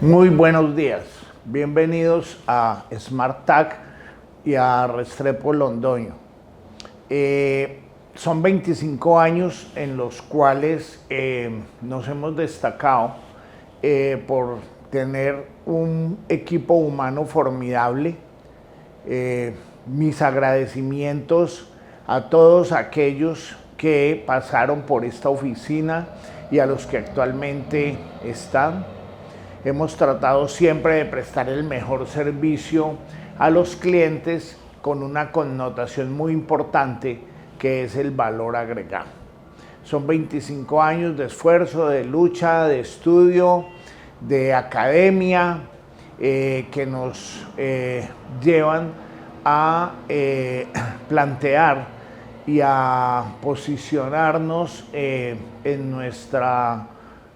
Muy buenos días, bienvenidos a Smart Tag y a Restrepo Londoño. Son 25 años en los cuales nos hemos destacado por tener un equipo humano formidable. Mis agradecimientos a todos aquellos que pasaron por esta oficina y a los que actualmente están. Hemos tratado siempre de prestar el mejor servicio a los clientes con una connotación muy importante que es el valor agregado. Son 25 años de esfuerzo, de lucha, de estudio, de academia que nos llevan a plantear y a posicionarnos en nuestra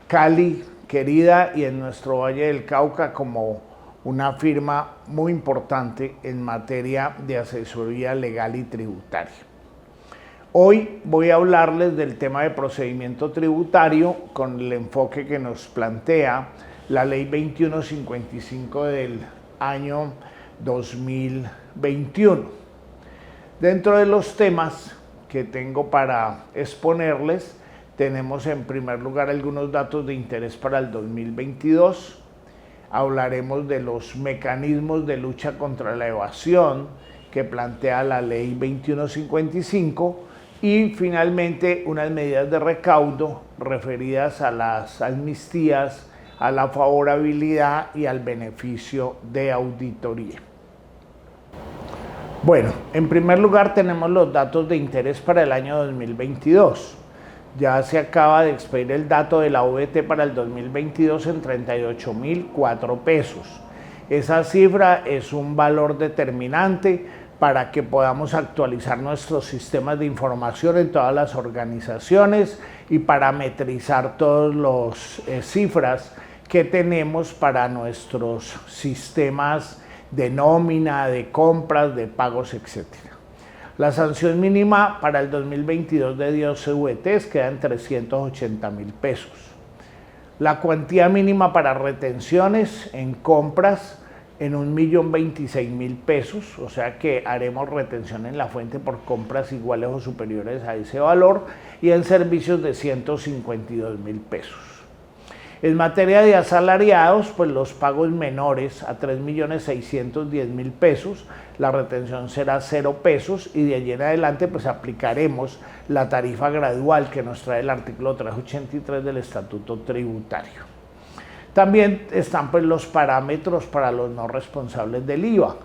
Cali querida y en nuestro Valle del Cauca como una firma muy importante en materia de asesoría legal y tributaria. Hoy voy a hablarles del tema de procedimiento tributario con el enfoque que nos plantea la Ley 2155 del año 2021. Dentro de los temas que tengo para exponerles, tenemos en primer lugar algunos datos de interés para el 2022. Hablaremos de los mecanismos de lucha contra la evasión que plantea la Ley 2155 y finalmente unas medidas de recaudo referidas a las amnistías, a la favorabilidad y al beneficio de auditoría. Bueno, en primer lugar tenemos los datos de interés para el año 2022. Ya se acaba de expedir el dato de la OVT para el 2022 en 38.004 pesos. Esa cifra es un valor determinante para que podamos actualizar nuestros sistemas de información en todas las organizaciones y parametrizar todas las cifras que tenemos para nuestros sistemas de nómina, de compras, de pagos, etc. La sanción mínima para el 2022 de 12 VTs queda en 380.000 pesos. La cuantía mínima para retenciones en compras en 1.026.000 pesos, o sea que haremos retención en la fuente por compras iguales o superiores a ese valor, y en servicios de 152.000 pesos. En materia de asalariados, pues los pagos menores a 3.610.000 pesos, la retención será 0 pesos y de allí en adelante pues aplicaremos la tarifa gradual que nos trae el artículo 383 del Estatuto Tributario. También están pues los parámetros para los no responsables del IVA,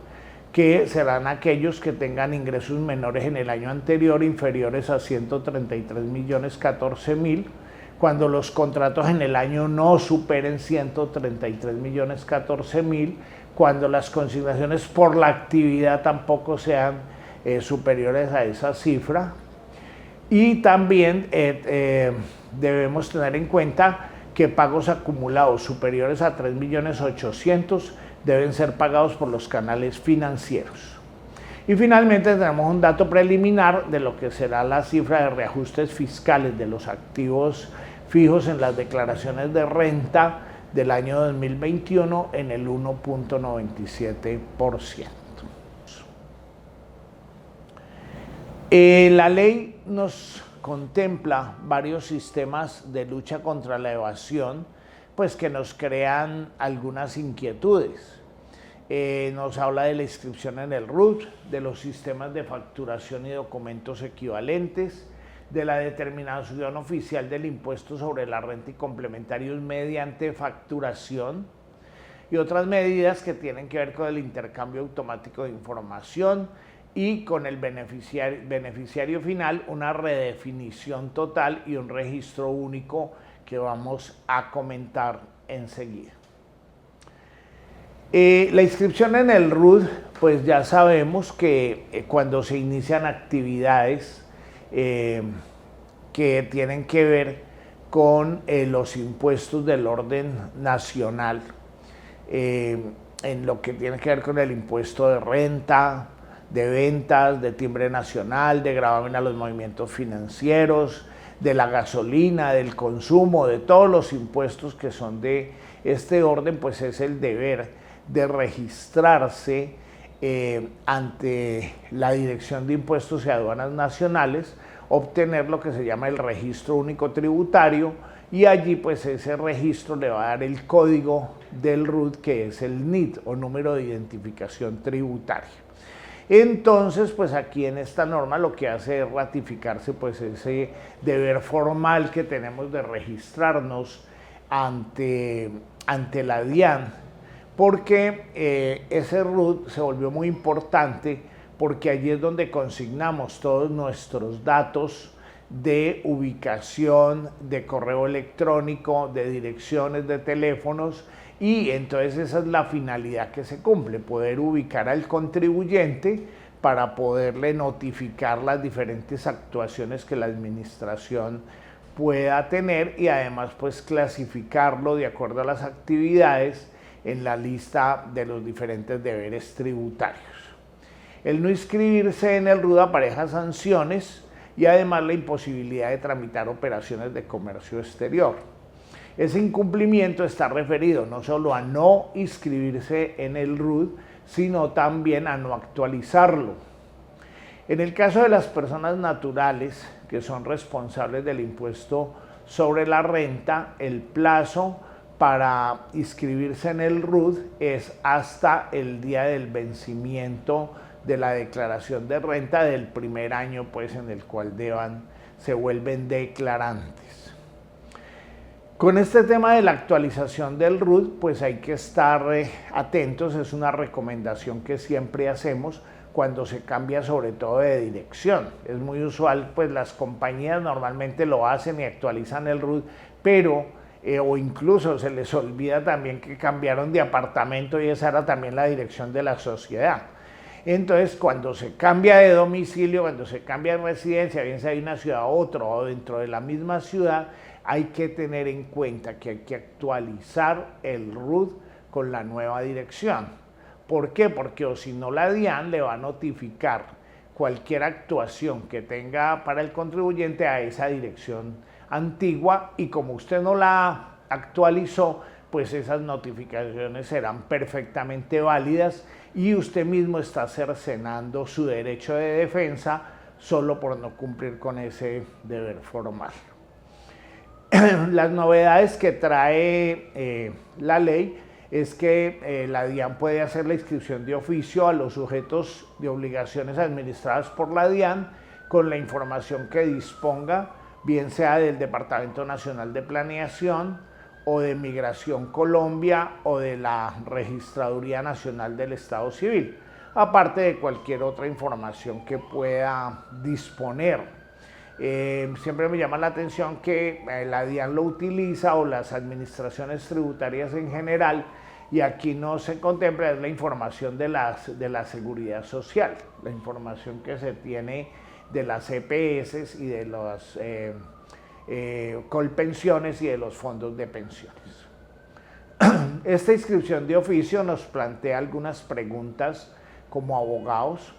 que serán aquellos que tengan ingresos menores en el año anterior inferiores a 133.014.000, cuando los contratos en el año no superen 133.014.000, cuando las consignaciones por la actividad tampoco sean superiores a esa cifra. Y también debemos tener en cuenta que pagos acumulados superiores a 3.800.000 deben ser pagados por los canales financieros. Y finalmente tenemos un dato preliminar de lo que será la cifra de reajustes fiscales de los activos fijos en las declaraciones de renta del año 2021 en el 1.97%. La ley nos contempla varios sistemas de lucha contra la evasión, pues que nos crean algunas inquietudes. Nos habla de la inscripción en el RUT, de los sistemas de facturación y documentos equivalentes, de la determinación oficial del impuesto sobre la renta y complementarios mediante facturación y otras medidas que tienen que ver con el intercambio automático de información y con el beneficiario final, una redefinición total y un registro único que vamos a comentar enseguida. La inscripción en el RUT, pues ya sabemos que cuando se inician actividades que tienen que ver con los impuestos del orden nacional, en lo que tiene que ver con el impuesto de renta, de ventas, de timbre nacional, de gravamen a los movimientos financieros, de la gasolina, del consumo, de todos los impuestos que son de Este orden pues es el deber de registrarse ante la Dirección de Impuestos y Aduanas Nacionales, obtener lo que se llama el Registro Único Tributario, y allí pues ese registro le va a dar el código del RUT, que es el NIT o número de identificación tributaria. Entonces, pues aquí en esta norma lo que hace es ratificarse pues ese deber formal que tenemos de registrarnos ante la DIAN, porque ese RUT se volvió muy importante porque allí es donde consignamos todos nuestros datos de ubicación, de correo electrónico, de direcciones de teléfonos, y entonces esa es la finalidad que se cumple, poder ubicar al contribuyente para poderle notificar las diferentes actuaciones que la administración pueda tener, y además pues clasificarlo de acuerdo a las actividades en la lista de los diferentes deberes tributarios. El no inscribirse en el RUT apareja sanciones y además la imposibilidad de tramitar operaciones de comercio exterior. Ese incumplimiento está referido no solo a no inscribirse en el RUT, sino también a no actualizarlo. En el caso de las personas naturales que son responsables del impuesto sobre la renta, el plazo para inscribirse en el RUT es hasta el día del vencimiento de la declaración de renta del primer año pues en el cual se vuelven declarantes. Con este tema de la actualización del RUT pues hay que estar atentos, es una recomendación que siempre hacemos cuando se cambia sobre todo de dirección. Es muy usual, pues las compañías normalmente lo hacen y actualizan el RUT, pero o incluso se les olvida también que cambiaron de apartamento y esa era también la dirección de la sociedad. Entonces, cuando se cambia de domicilio, cuando se cambia de residencia, bien sea de una ciudad a otra o dentro de la misma ciudad, hay que tener en cuenta que hay que actualizar el RUT con la nueva dirección. ¿Por qué? Porque o si no la DIAN le va a notificar cualquier actuación que tenga para el contribuyente a esa dirección antigua, y como usted no la actualizó, pues esas notificaciones serán perfectamente válidas y usted mismo está cercenando su derecho de defensa solo por no cumplir con ese deber formal. Las novedades que trae la ley es que la DIAN puede hacer la inscripción de oficio a los sujetos de obligaciones administradas por la DIAN con la información que disponga, bien sea del Departamento Nacional de Planeación o de Migración Colombia o de la Registraduría Nacional del Estado Civil, aparte de cualquier otra información que pueda disponer. Siempre me llama la atención que la DIAN lo utiliza, o las administraciones tributarias en general, y aquí no se contempla es la información de la seguridad social, la información que se tiene de las EPS y de las colpensiones y de los fondos de pensiones. Esta inscripción de oficio nos plantea algunas preguntas como abogados,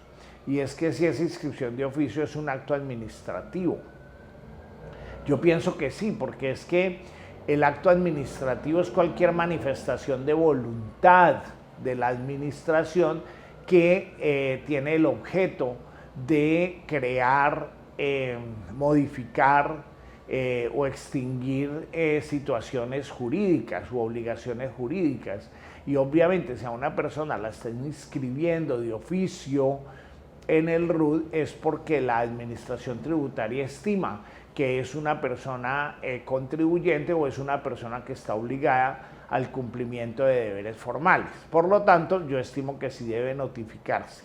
y es que si esa inscripción de oficio es un acto administrativo. Yo pienso que sí, porque es que el acto administrativo es cualquier manifestación de voluntad de la administración que tiene el objeto de crear, modificar o extinguir situaciones jurídicas u obligaciones jurídicas. Y obviamente si a una persona la están inscribiendo de oficio en el RUT es porque la administración tributaria estima que es una persona contribuyente o es una persona que está obligada al cumplimiento de deberes formales. Por lo tanto, yo estimo que sí debe notificarse.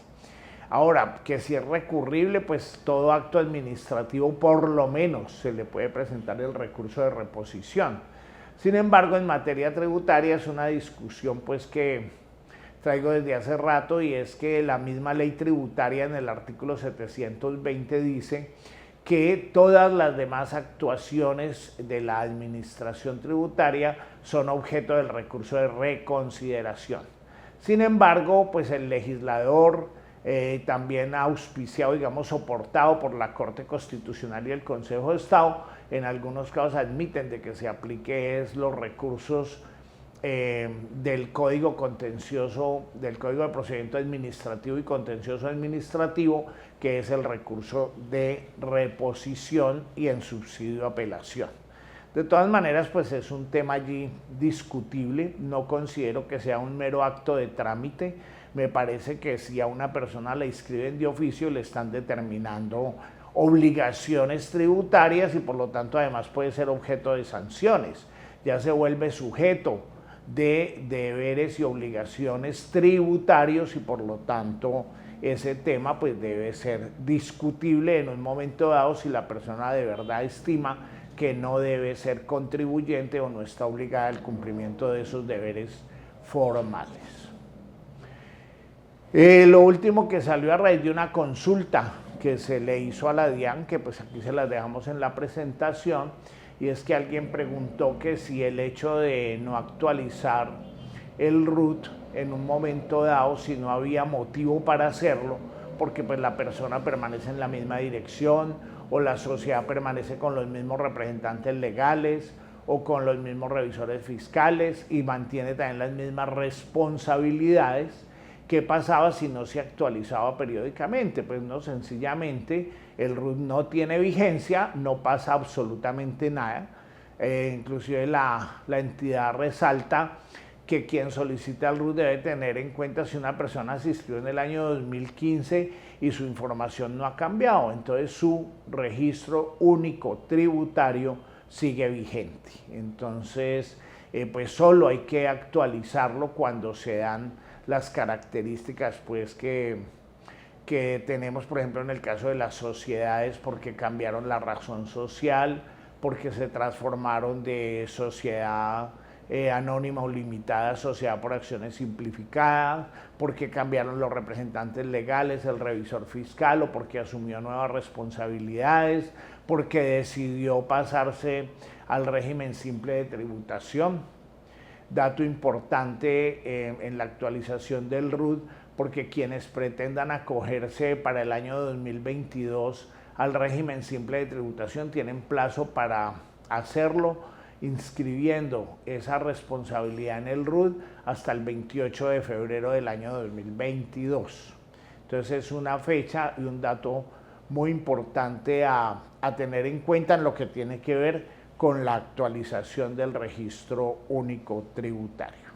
Ahora, que si es recurrible, pues todo acto administrativo por lo menos se le puede presentar el recurso de reposición. Sin embargo, en materia tributaria es una discusión pues que traigo desde hace rato, y es que la misma ley tributaria en el artículo 720 dice que todas las demás actuaciones de la administración tributaria son objeto del recurso de reconsideración. Sin embargo, pues el legislador también ha auspiciado, digamos, soportado por la Corte Constitucional y el Consejo de Estado, en algunos casos admiten de que se aplique los recursos del Código Contencioso, del Código de Procedimiento Administrativo y Contencioso Administrativo, que es el recurso de reposición y en subsidio de apelación. De todas maneras, pues es un tema allí discutible, no considero que sea un mero acto de trámite, me parece que si a una persona la inscriben de oficio le están determinando obligaciones tributarias y por lo tanto además puede ser objeto de sanciones, ya se vuelve sujeto de deberes y obligaciones tributarios y por lo tanto ese tema pues debe ser discutible en un momento dado si la persona de verdad estima que no debe ser contribuyente o no está obligada al cumplimiento de esos deberes formales. Lo último que salió a raíz de una consulta que se le hizo a la DIAN, que pues aquí se las dejamos en la presentación, y es que alguien preguntó que si el hecho de no actualizar el RUT en un momento dado, si no había motivo para hacerlo, porque pues la persona permanece en la misma dirección o la sociedad permanece con los mismos representantes legales o con los mismos revisores fiscales y mantiene también las mismas responsabilidades. ¿Qué pasaba si no se actualizaba periódicamente? Pues no, sencillamente el RUT no tiene vigencia, no pasa absolutamente nada. Inclusive la entidad resalta que quien solicita el RUT debe tener en cuenta si una persona asistió en el año 2015 y su información no ha cambiado, entonces su registro único tributario sigue vigente. Entonces, pues solo hay que actualizarlo cuando se dan las características pues que tenemos, por ejemplo, en el caso de las sociedades, porque cambiaron la razón social, porque se transformaron de sociedad anónima o limitada a sociedad por acciones simplificadas, porque cambiaron los representantes legales, el revisor fiscal, o porque asumió nuevas responsabilidades, porque decidió pasarse al régimen simple de tributación. Dato importante en la actualización del RUT, porque quienes pretendan acogerse para el año 2022 al régimen simple de tributación tienen plazo para hacerlo, inscribiendo esa responsabilidad en el RUT hasta el 28 de febrero del año 2022. Entonces es una fecha y un dato muy importante a tener en cuenta en lo que tiene que ver con la actualización del registro único tributario.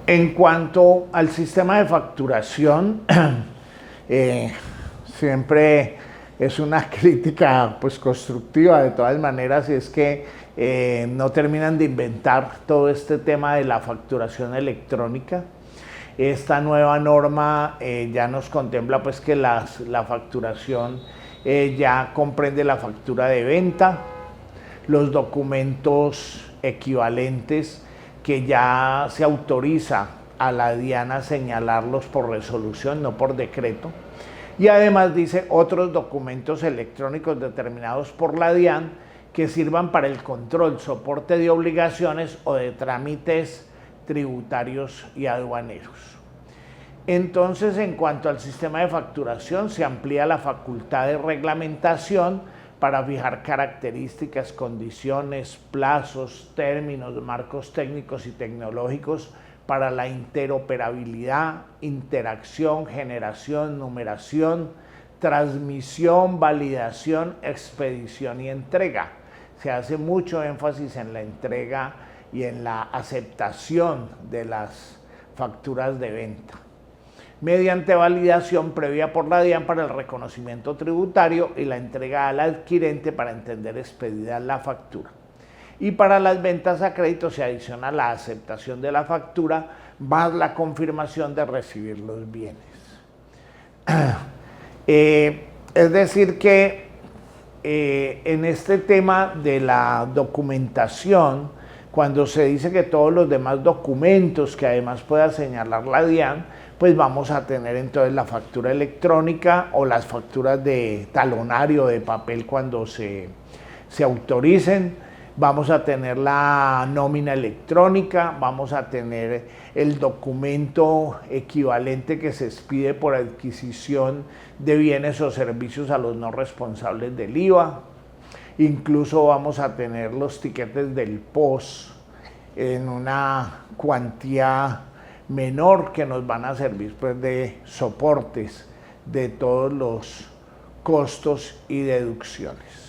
En cuanto al sistema de facturación, siempre es una crítica pues constructiva de todas maneras, y es que no terminan de inventar todo este tema de la facturación electrónica. Esta nueva norma ya nos contempla pues que la facturación ya comprende la factura de venta, los documentos equivalentes que ya se autoriza a la DIAN a señalarlos por resolución, no por decreto, y además dice otros documentos electrónicos determinados por la DIAN que sirvan para el control, soporte de obligaciones o de trámites tributarios y aduaneros. Entonces, en cuanto al sistema de facturación, se amplía la facultad de reglamentación para fijar características, condiciones, plazos, términos, marcos técnicos y tecnológicos para la interoperabilidad, interacción, generación, numeración, transmisión, validación, expedición y entrega. Se hace mucho énfasis en la entrega y en la aceptación de las facturas de venta, mediante validación previa por la DIAN para el reconocimiento tributario y la entrega al adquirente para entender expedida la factura. Y para las ventas a crédito se adiciona la aceptación de la factura más la confirmación de recibir los bienes. Es decir que en este tema de la documentación, cuando se dice que todos los demás documentos que además pueda señalar la DIAN, pues vamos a tener entonces la factura electrónica o las facturas de talonario de papel cuando se autoricen, vamos a tener la nómina electrónica, vamos a tener el documento equivalente que se expide por adquisición de bienes o servicios a los no responsables del IVA. Incluso vamos a tener los tiquetes del POS en una cuantía menor que nos van a servir pues de soportes de todos los costos y deducciones.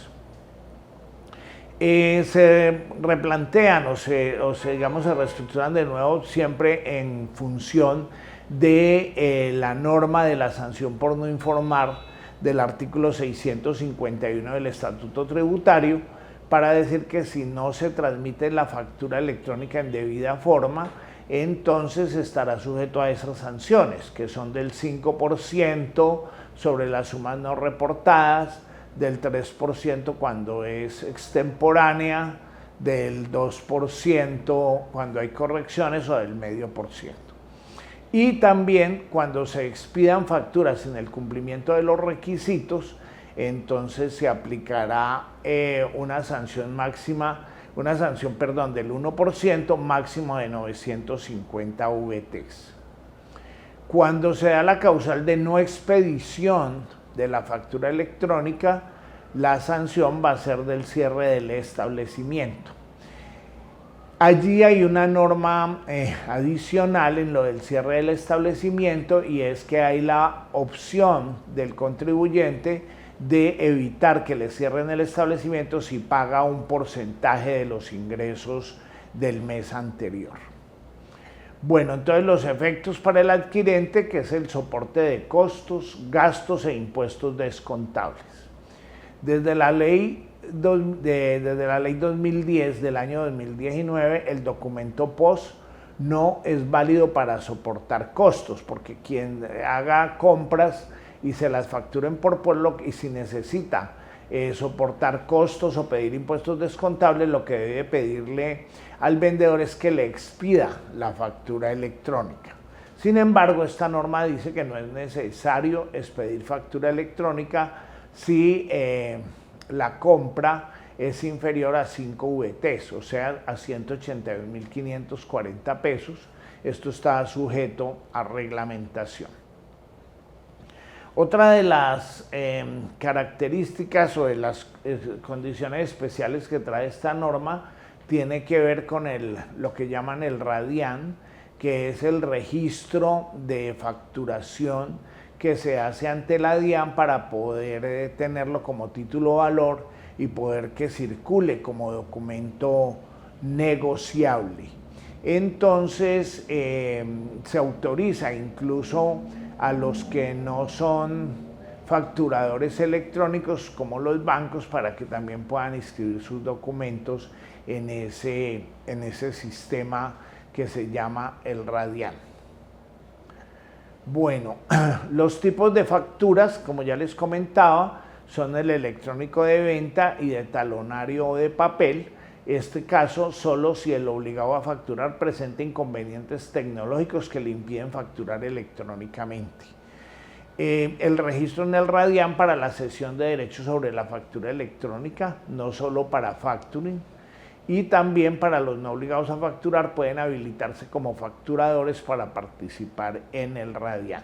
Se replantean o se reestructuran de nuevo siempre en función de la norma de la sanción por no informar del artículo 651 del Estatuto Tributario, para decir que si no se transmite la factura electrónica en debida forma, entonces estará sujeto a esas sanciones, que son del 5% sobre las sumas no reportadas, del 3% cuando es extemporánea, del 2% cuando hay correcciones o del 0,5%. Y también cuando se expidan facturas sin el cumplimiento de los requisitos, entonces se aplicará una sanción del 1% máximo de 950 VTs. Cuando se da la causal de no expedición de la factura electrónica, la sanción va a ser del cierre del establecimiento. Allí hay una norma adicional en lo del cierre del establecimiento, y es que hay la opción del contribuyente de evitar que le cierren el establecimiento si paga un porcentaje de los ingresos del mes anterior. Bueno, entonces los efectos para el adquirente, que es el soporte de costos, gastos e impuestos descontables. Desde la ley 2010 del año 2019, el documento POS no es válido para soportar costos, porque quien haga compras y se las facturen por POS, y si necesita soportar costos o pedir impuestos descontables, lo que debe pedirle al vendedor es que le expida la factura electrónica. Sin embargo, esta norma dice que no es necesario expedir factura electrónica si la compra es inferior a 5 VTs, o sea, a 182.540 pesos. Esto está sujeto a reglamentación. Otra de las características o de las condiciones especiales que trae esta norma tiene que ver con lo que llaman el RADIAN, que es el registro de facturación que se hace ante la DIAN para poder tenerlo como título valor y poder que circule como documento negociable. Entonces se autoriza incluso a los que no son facturadores electrónicos como los bancos, para que también puedan inscribir sus documentos en ese sistema que se llama el RADIAN. Bueno, los tipos de facturas, como ya les comentaba, son el electrónico de venta y de talonario o de papel. Este caso solo si el obligado a facturar presenta inconvenientes tecnológicos que le impiden facturar electrónicamente. El registro en el RADIAN para la cesión de derechos sobre la factura electrónica, no solo para factoring, y también para los no obligados a facturar pueden habilitarse como facturadores para participar en el RADIAN.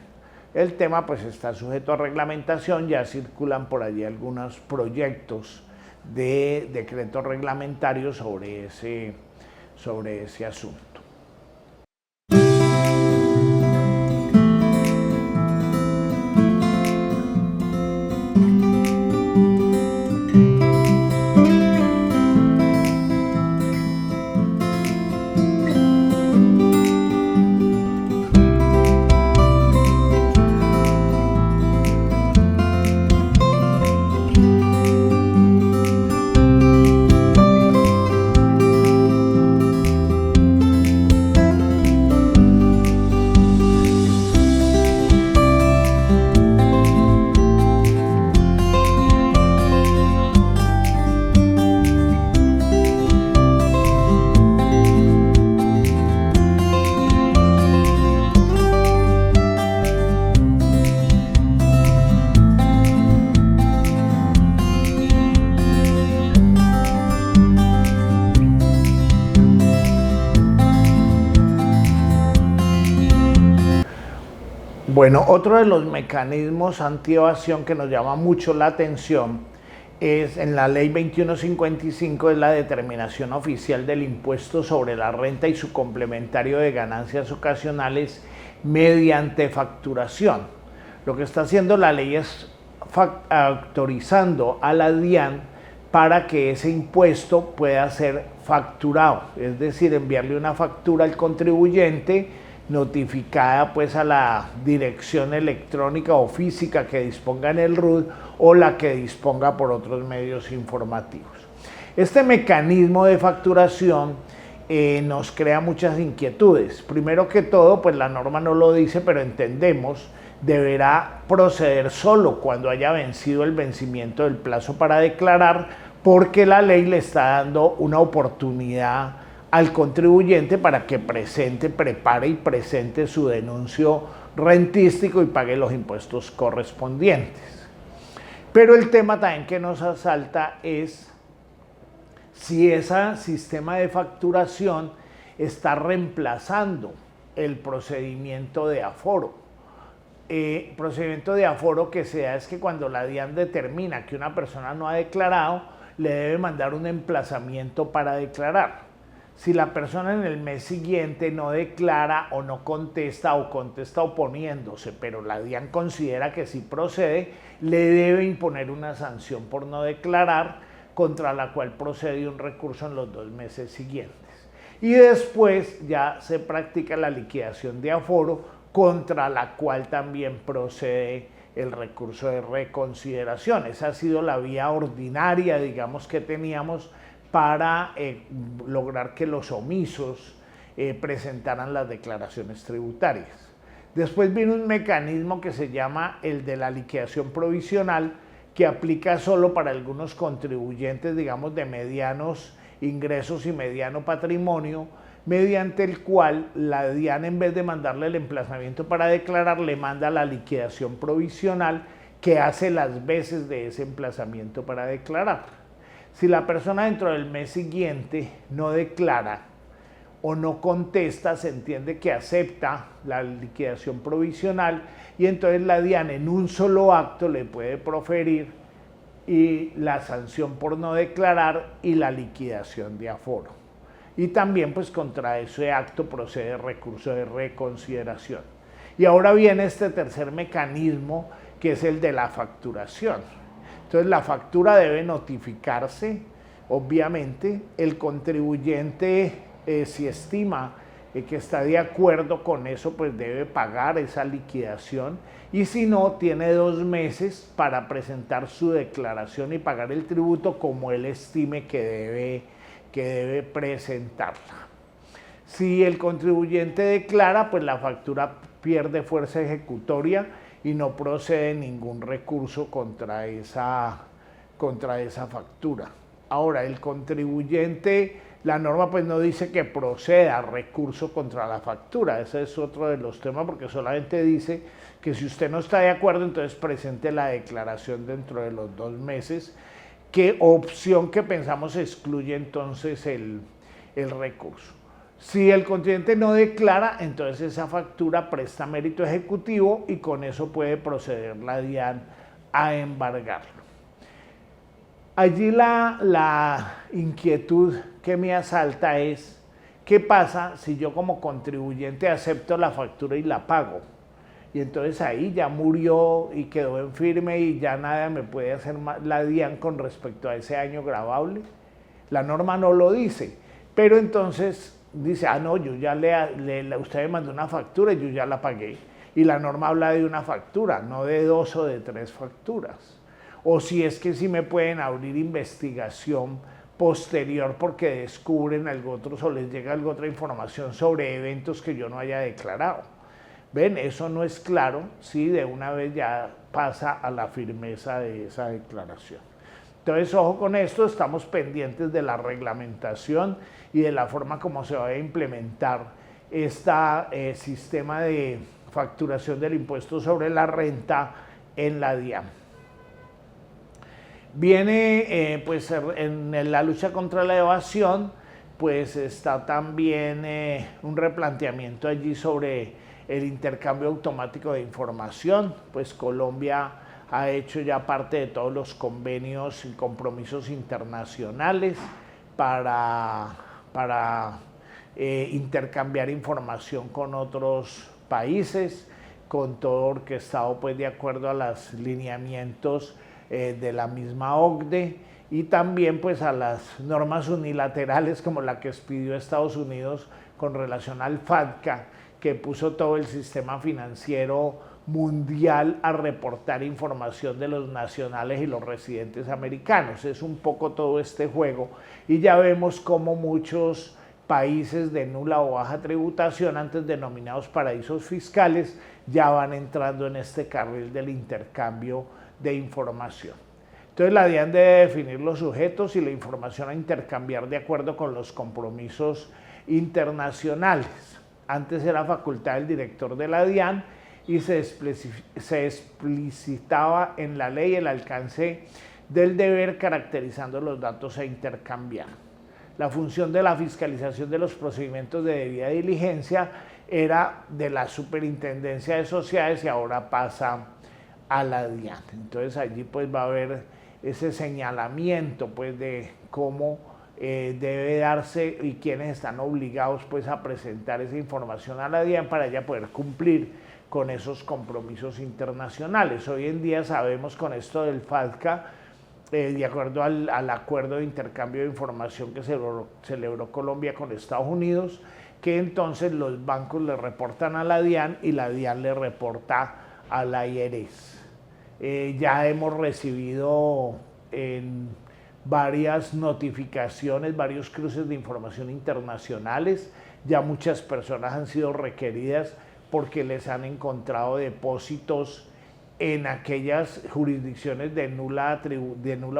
El tema pues está sujeto a reglamentación, ya circulan por allí algunos proyectos de decretos reglamentarios sobre ese asunto. Bueno, otro de los mecanismos antievasión que nos llama mucho la atención es en la ley 2155, es la determinación oficial del impuesto sobre la renta y su complementario de ganancias ocasionales mediante facturación. Lo que está haciendo la ley es autorizando a la DIAN para que ese impuesto pueda ser facturado, es decir, enviarle una factura al contribuyente notificada pues a la dirección electrónica o física que disponga en el RUT o la que disponga por otros medios informativos. Este mecanismo de facturación nos crea muchas inquietudes. Primero que todo, pues la norma no lo dice, pero entendemos, deberá proceder solo cuando haya vencido el vencimiento del plazo para declarar, porque la ley le está dando una oportunidad al contribuyente para que prepare y presente su denuncio rentístico y pague los impuestos correspondientes. Pero el tema también que nos asalta es si ese sistema de facturación está reemplazando el procedimiento de aforo. Procedimiento de aforo que se da es que cuando la DIAN determina que una persona no ha declarado, le debe mandar un emplazamiento para declarar. Si la persona en el mes siguiente no declara o no contesta o contesta oponiéndose, pero la DIAN considera que sí procede, le debe imponer una sanción por no declarar, contra la cual procede un recurso en los 2 meses siguientes. Y después ya se practica la liquidación de aforo, contra la cual también procede el recurso de reconsideración. Esa ha sido la vía ordinaria, digamos, que teníamos para lograr que los omisos presentaran las declaraciones tributarias. Después viene un mecanismo que se llama el de la liquidación provisional, que aplica solo para algunos contribuyentes, digamos, de medianos ingresos y mediano patrimonio, mediante el cual la DIAN, en vez de mandarle el emplazamiento para declarar, le manda la liquidación provisional, que hace las veces de ese emplazamiento para declarar. Si la persona dentro del mes siguiente no declara o no contesta, se entiende que acepta la liquidación provisional, y entonces la DIAN en un solo acto le puede proferir y la sanción por no declarar y la liquidación de aforo. Y también pues contra ese acto procede recurso de reconsideración. Y ahora viene este tercer mecanismo, que es el de la facturación. Entonces la factura debe notificarse, obviamente. El contribuyente, si estima que está de acuerdo con eso, pues debe pagar esa liquidación, y si no, tiene 2 meses para presentar su declaración y pagar el tributo como él estime que debe presentarla. Si el contribuyente declara, pues la factura pierde fuerza ejecutoria y no procede ningún recurso contra esa factura. Ahora, el contribuyente, la norma pues no dice que proceda recurso contra la factura. Ese es otro de los temas, porque solamente dice que si usted no está de acuerdo, entonces presente la declaración dentro de los 2 meses, que opción que pensamos excluye entonces el recurso. Si el contribuyente no declara, entonces esa factura presta mérito ejecutivo y con eso puede proceder la DIAN a embargarlo. Allí la inquietud que me asalta es, ¿qué pasa si yo como contribuyente acepto la factura y la pago? Y entonces ahí ya murió y quedó en firme y ya nada me puede hacer la DIAN con respecto a ese año gravable. La norma no lo dice, pero entonces dice, no, yo ya usted me mandó una factura y yo ya la pagué. Y la norma habla de una factura, no de 2 o de 3 facturas. O si es que sí me pueden abrir investigación posterior porque descubren algo otro o les llega algo otra información sobre eventos que yo no haya declarado. ¿Ven? Eso no es claro si de una vez ya pasa a la firmeza de esa declaración. Entonces, ojo con esto, estamos pendientes de la reglamentación y de la forma como se va a implementar este sistema de facturación del impuesto sobre la renta en la DIAN. Viene, pues en la lucha contra la evasión, pues está también un replanteamiento allí sobre el intercambio automático de información, pues Colombia ha hecho ya parte de todos los convenios y compromisos internacionales para intercambiar información con otros países, con todo orquestado pues de acuerdo a los lineamientos de la misma OCDE y también pues a las normas unilaterales como la que expidió Estados Unidos con relación al FATCA, que puso todo el sistema financiero mundial a reportar información de los nacionales y los residentes americanos. Es un poco todo este juego y ya vemos cómo muchos países de nula o baja tributación, antes denominados paraísos fiscales, ya van entrando en este carril del intercambio de información. Entonces la DIAN debe definir los sujetos y la información a intercambiar de acuerdo con los compromisos internacionales. Antes era facultad del director de la DIAN y se explicitaba en la ley el alcance del deber caracterizando los datos a intercambiar. La función de la fiscalización de los procedimientos de debida diligencia era de la Superintendencia de Sociedades y ahora pasa a la DIAN. Entonces allí pues va a haber ese señalamiento pues de cómo debe darse y quiénes están obligados pues a presentar esa información a la DIAN para ella poder cumplir con esos compromisos internacionales. Hoy en día sabemos con esto del FATCA, de acuerdo al acuerdo de intercambio de información que celebró Colombia con Estados Unidos, que entonces los bancos le reportan a la DIAN y la DIAN le reporta a la IRS. Ya hemos recibido en varias notificaciones, varios cruces de información internacionales, ya muchas personas han sido requeridas porque les han encontrado depósitos en aquellas jurisdicciones de nula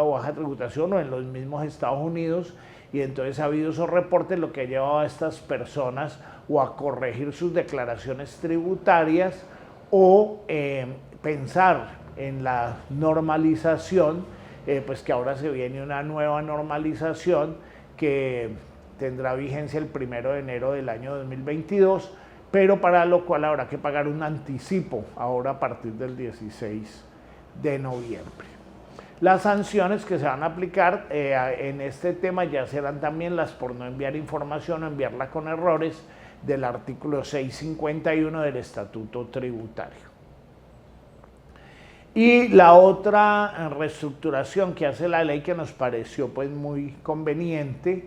o baja tributación o en los mismos Estados Unidos, y entonces ha habido esos reportes, lo que ha llevado a estas personas o a corregir sus declaraciones tributarias o pensar en la normalización, pues que ahora se viene una nueva normalización que tendrá vigencia el 1 de enero del año 2022, pero para lo cual habrá que pagar un anticipo ahora a partir del 16 de noviembre. Las sanciones que se van a aplicar en este tema ya serán también las por no enviar información o enviarla con errores del artículo 651 del Estatuto Tributario. Y la otra reestructuración que hace la ley, que nos pareció pues muy conveniente,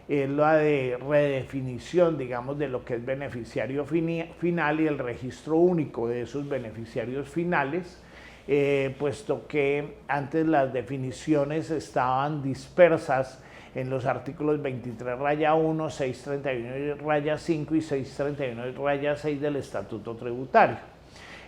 es la de redefinición, digamos, de lo que es beneficiario final y el registro único de esos beneficiarios finales, puesto que antes las definiciones estaban dispersas en los artículos 23-1, 631-5 y 631-6 del Estatuto Tributario.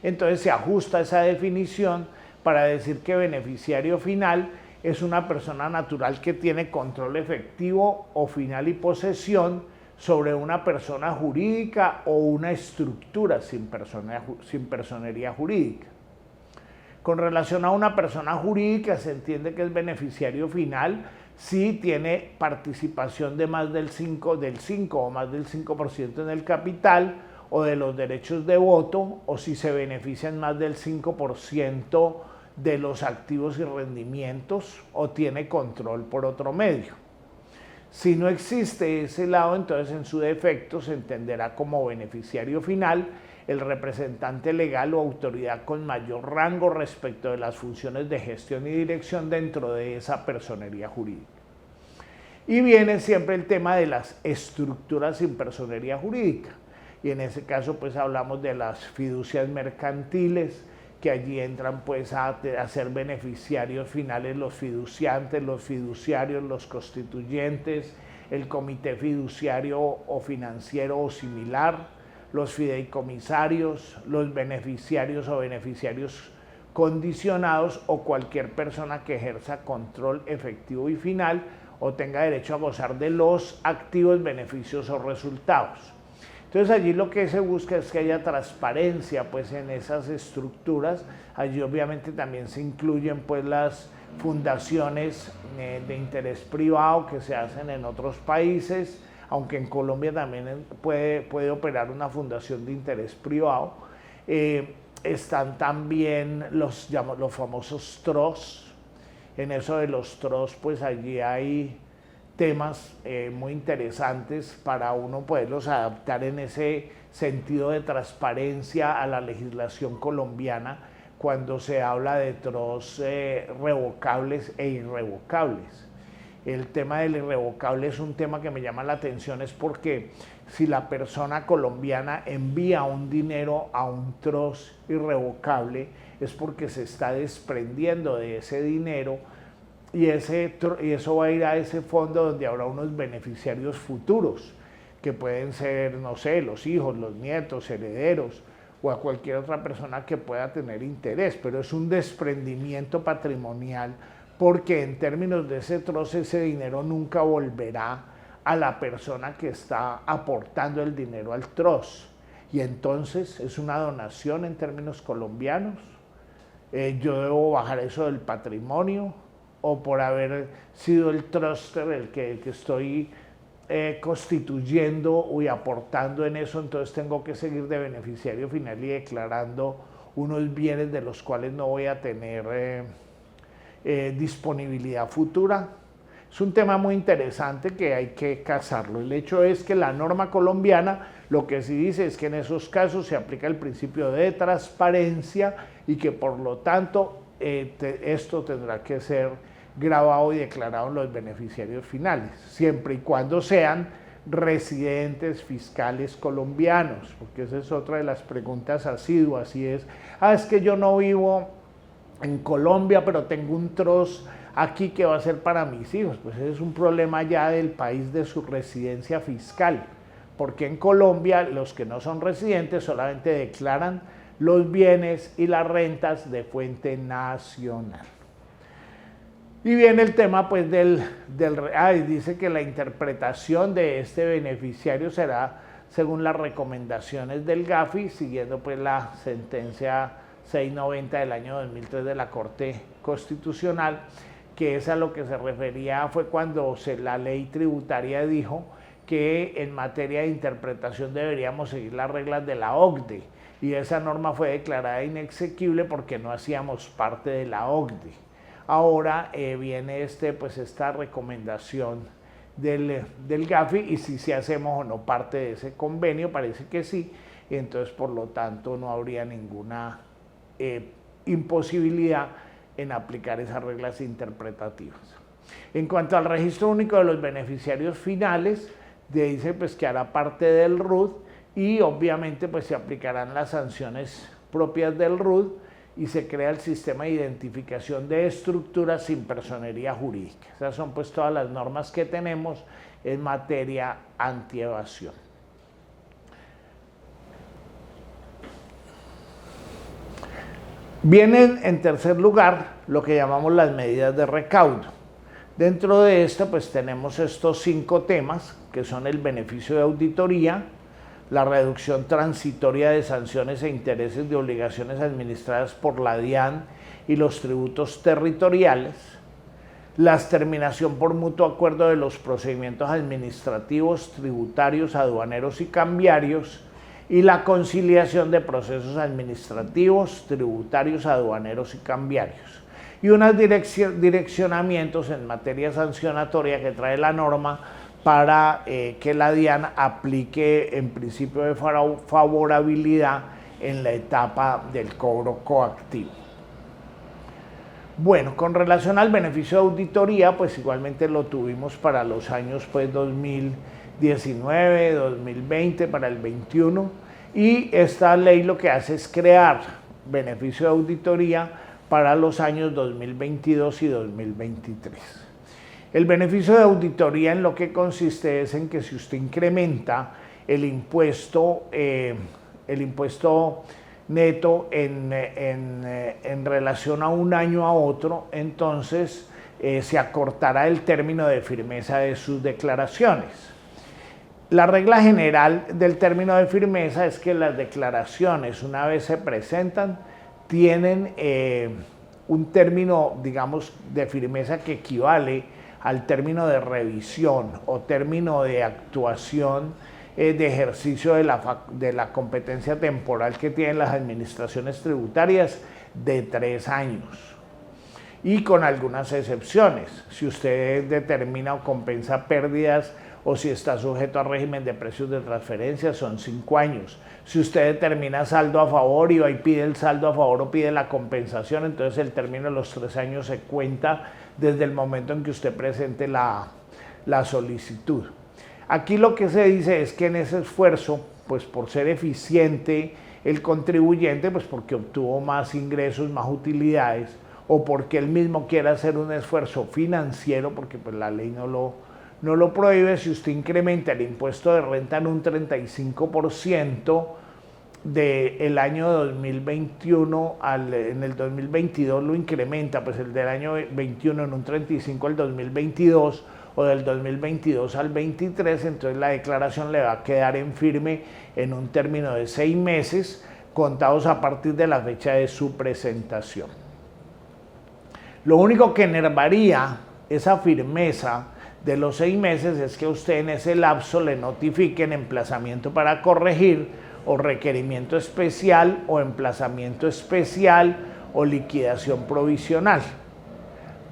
Entonces se ajusta esa definición para decir que beneficiario final es una persona natural que tiene control efectivo o final y posesión sobre una persona jurídica o una estructura sin personería jurídica. Con relación a una persona jurídica se entiende que es beneficiario final si tiene participación de más del 5 o más del 5% en el capital o de los derechos de voto, o si se benefician más del 5% de los activos y rendimientos o tiene control por otro medio. Si no existe ese lado, entonces en su defecto se entenderá como beneficiario final el representante legal o autoridad con mayor rango respecto de las funciones de gestión y dirección dentro de esa personería jurídica. Y viene siempre el tema de las estructuras sin personería jurídica, y en ese caso pues hablamos de las fiducias mercantiles, que allí entran pues a ser beneficiarios finales los fiduciantes, los fiduciarios, los constituyentes, el comité fiduciario o financiero o similar, los fideicomisarios, los beneficiarios o beneficiarios condicionados o cualquier persona que ejerza control efectivo y final o tenga derecho a gozar de los activos, beneficios o resultados. Entonces allí lo que se busca es que haya transparencia pues en esas estructuras. Allí obviamente también se incluyen pues las fundaciones de interés privado que se hacen en otros países, aunque en Colombia también puede operar una fundación de interés privado. Están también los famosos TROS. En eso de los TROS, pues allí hay temas muy interesantes para uno poderlos adaptar en ese sentido de transparencia a la legislación colombiana cuando se habla de TROS revocables e irrevocables. El tema del irrevocable es un tema que me llama la atención, es porque si la persona colombiana envía un dinero a un TROS irrevocable es porque se está desprendiendo de ese dinero y eso va a ir a ese fondo donde habrá unos beneficiarios futuros, que pueden ser, no sé, los hijos, los nietos, herederos, o a cualquier otra persona que pueda tener interés, pero es un desprendimiento patrimonial porque en términos de ese trozo, ese dinero nunca volverá a la persona que está aportando el dinero al trozo. Y entonces es una donación en términos colombianos. Yo debo bajar eso del patrimonio, o por haber sido el truster el que estoy constituyendo y aportando en eso, entonces tengo que seguir de beneficiario final y declarando unos bienes de los cuales no voy a tener disponibilidad futura. Es un tema muy interesante que hay que casarlo. El hecho es que la norma colombiana lo que sí dice es que en esos casos se aplica el principio de transparencia y que por lo tanto esto tendrá que ser grabado y declarado en los beneficiarios finales, siempre y cuando sean residentes fiscales colombianos, porque esa es otra de las preguntas asiduas, y es que yo no vivo en Colombia, pero tengo un TROS aquí que va a ser para mis hijos. Pues ese es un problema ya del país de su residencia fiscal, porque en Colombia los que no son residentes solamente declaran los bienes y las rentas de fuente nacional. Y viene el tema pues dice que la interpretación de este beneficiario será según las recomendaciones del GAFI, siguiendo pues la sentencia 690 del año 2003 de la Corte Constitucional, que es a lo que se refería, fue cuando la ley tributaria dijo que en materia de interpretación deberíamos seguir las reglas de la OCDE, y esa norma fue declarada inexequible porque no hacíamos parte de la OCDE. Ahora viene esta recomendación del GAFI, y si hacemos o no parte de ese convenio, parece que sí, y entonces por lo tanto no habría ninguna imposibilidad en aplicar esas reglas interpretativas. En cuanto al registro único de los beneficiarios finales, dice pues que hará parte del RUT, y obviamente pues se aplicarán las sanciones propias del RUT, y se crea el sistema de identificación de estructuras sin personería jurídica. Esas son pues todas las normas que tenemos en materia antievasión. Vienen en tercer lugar lo que llamamos las medidas de recaudo. Dentro de esto pues tenemos estos 5 temas, que son el beneficio de auditoría, la reducción transitoria de sanciones e intereses de obligaciones administradas por la DIAN y los tributos territoriales, la exterminación por mutuo acuerdo de los procedimientos administrativos, tributarios, aduaneros y cambiarios, y la conciliación de procesos administrativos, tributarios, aduaneros y cambiarios, y unos direccionamientos en materia sancionatoria que trae la norma para que la DIAN aplique en principio de favorabilidad en la etapa del cobro coactivo. Bueno, con relación al beneficio de auditoría, pues igualmente lo tuvimos para los años 2019, 2020, para el 21, y esta ley lo que hace es crear beneficio de auditoría para los años 2022 y 2023. El beneficio de auditoría en lo que consiste es en que si usted incrementa el impuesto neto en relación a un año a otro, entonces se acortará el término de firmeza de sus declaraciones. La regla general del término de firmeza es que las declaraciones, una vez se presentan, tienen un término, digamos, de firmeza que equivale al término de revisión o término de actuación de ejercicio de la competencia temporal que tienen las administraciones tributarias de 3 años. Y con algunas excepciones, si usted determina o compensa pérdidas o si está sujeto a régimen de precios de transferencia, son 5 años. Si usted determina saldo a favor y ahí pide el saldo a favor o pide la compensación, entonces el término de los 3 años se cuenta desde el momento en que usted presente la solicitud. Aquí lo que se dice es que en ese esfuerzo, pues por ser eficiente el contribuyente, pues porque obtuvo más ingresos, más utilidades, o porque él mismo quiera hacer un esfuerzo financiero, porque pues la ley no lo prohíbe, si usted incrementa el impuesto de renta en un 35% del año 2021 en el 2022 lo incrementa, pues el del año 21 en un 35 al 2022 o del 2022 al 23, entonces la declaración le va a quedar en firme en un término de 6 meses contados a partir de la fecha de su presentación. Lo único que enervaría esa firmeza de los 6 meses es que usted en ese lapso le notifiquen emplazamiento para corregir o requerimiento especial o emplazamiento especial o liquidación provisional.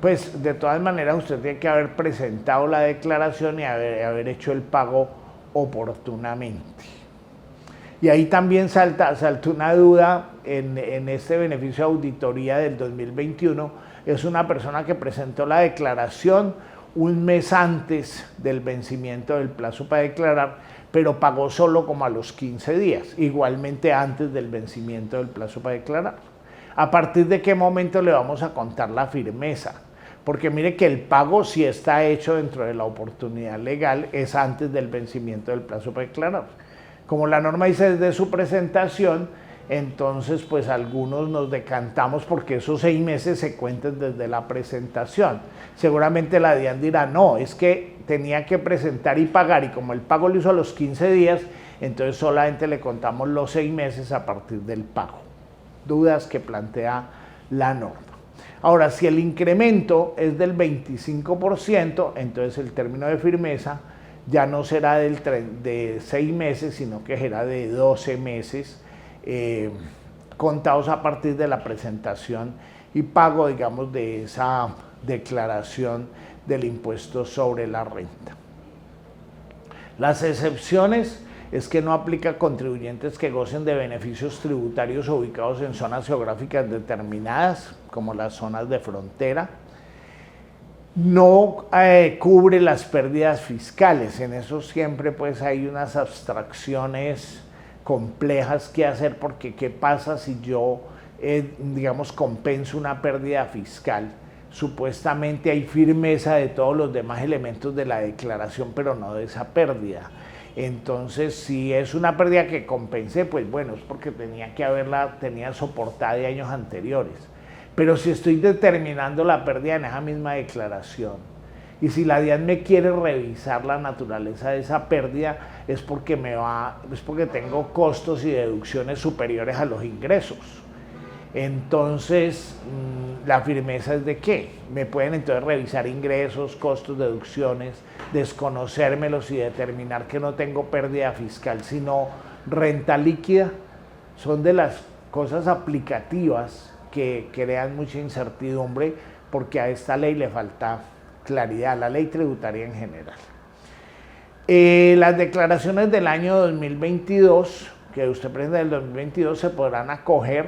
Pues de todas maneras usted tiene que haber presentado la declaración y haber hecho el pago oportunamente. Y ahí también salta una duda en este beneficio de auditoría del 2021, es una persona que presentó la declaración un mes antes del vencimiento del plazo para declarar, pero pagó solo como a los 15 días, igualmente antes del vencimiento del plazo para declarar. ¿A partir de qué momento le vamos a contar la firmeza? Porque mire que el pago, si está hecho dentro de la oportunidad legal, es antes del vencimiento del plazo para declarar. Como la norma dice desde su presentación, entonces pues algunos nos decantamos porque esos 6 meses se cuentan desde la presentación. Seguramente la DIAN dirá, no, es que tenía que presentar y pagar, y como el pago lo hizo a los 15 días, entonces solamente le contamos los 6 meses a partir del pago. Dudas que plantea la norma. Ahora, si el incremento es del 25%, entonces el término de firmeza ya no será de 6 meses, sino que será de 12 meses, contados a partir de la presentación y pago, digamos, de esa declaración del impuesto sobre la renta. Las excepciones es que no aplica a contribuyentes que gocen de beneficios tributarios ubicados en zonas geográficas determinadas, como las zonas de frontera. No cubre las pérdidas fiscales, en eso siempre pues hay unas abstracciones complejas que hacer, porque ¿qué pasa si yo, digamos, compenso una pérdida fiscal? Supuestamente hay firmeza de todos los demás elementos de la declaración, pero no de esa pérdida. Entonces, si es una pérdida que compensé, pues bueno, es porque tenía soportada de años anteriores. Pero si estoy determinando la pérdida en esa misma declaración, y si la DIAN me quiere revisar la naturaleza de esa pérdida, es porque tengo costos y deducciones superiores a los ingresos. Entonces, la firmeza es de qué. Me pueden entonces revisar ingresos, costos, deducciones, desconocérmelos y determinar que no tengo pérdida fiscal, sino renta líquida. Son de las cosas aplicativas que crean mucha incertidumbre, porque a esta ley le falta claridad, la ley tributaria en general. Las declaraciones del año 2022, que usted presenta del 2022, se podrán acoger,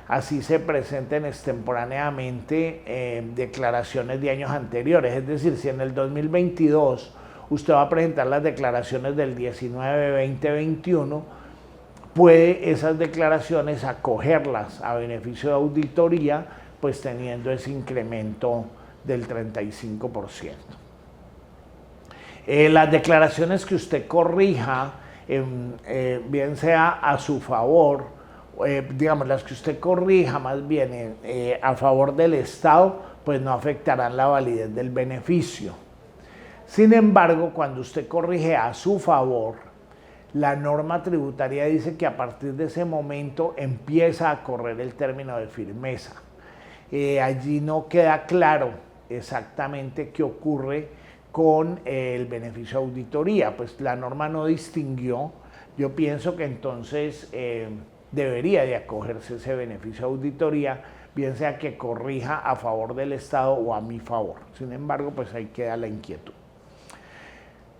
así se presenten extemporáneamente declaraciones de años anteriores. Es decir, si en el 2022 usted va a presentar las declaraciones del 19, 20, 21, puede esas declaraciones acogerlas a beneficio de auditoría, pues teniendo ese incremento del 35%. Las declaraciones que usted corrija, bien sea a su favor, digamos, las que usted corrija más bien a favor del Estado, pues no afectarán la validez del beneficio. Sin embargo, cuando usted corrige a su favor, la norma tributaria dice que a partir de ese momento empieza a correr el término de firmeza. Allí no queda claro exactamente qué ocurre con el beneficio de auditoría. Pues la norma no distinguió. Yo pienso que entonces debería de acogerse ese beneficio de auditoría, bien sea que corrija a favor del Estado o a mi favor. Sin embargo, pues ahí queda la inquietud.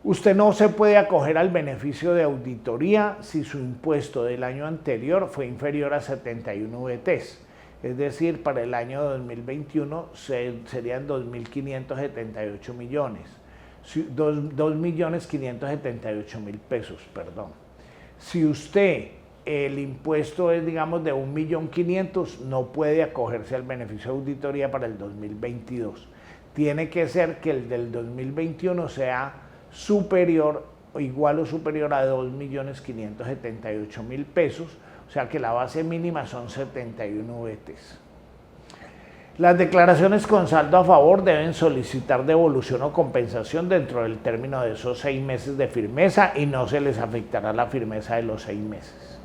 Usted no se puede acoger al beneficio de auditoría si su impuesto del año anterior fue inferior a 71 VTs. Es decir, para el año 2021 serían 2.578 millones. 2.578.000 pesos, perdón. Si usted, el impuesto es, digamos, de 1.500.000, no puede acogerse al beneficio de auditoría para el 2022. Tiene que ser que el del 2021 sea superior o igual o superior a 2.578.000 pesos, o sea que la base mínima son 71 VTs. Las declaraciones con saldo a favor deben solicitar devolución o compensación dentro del término de esos 6 meses de firmeza y no se les afectará la firmeza de los 6 meses.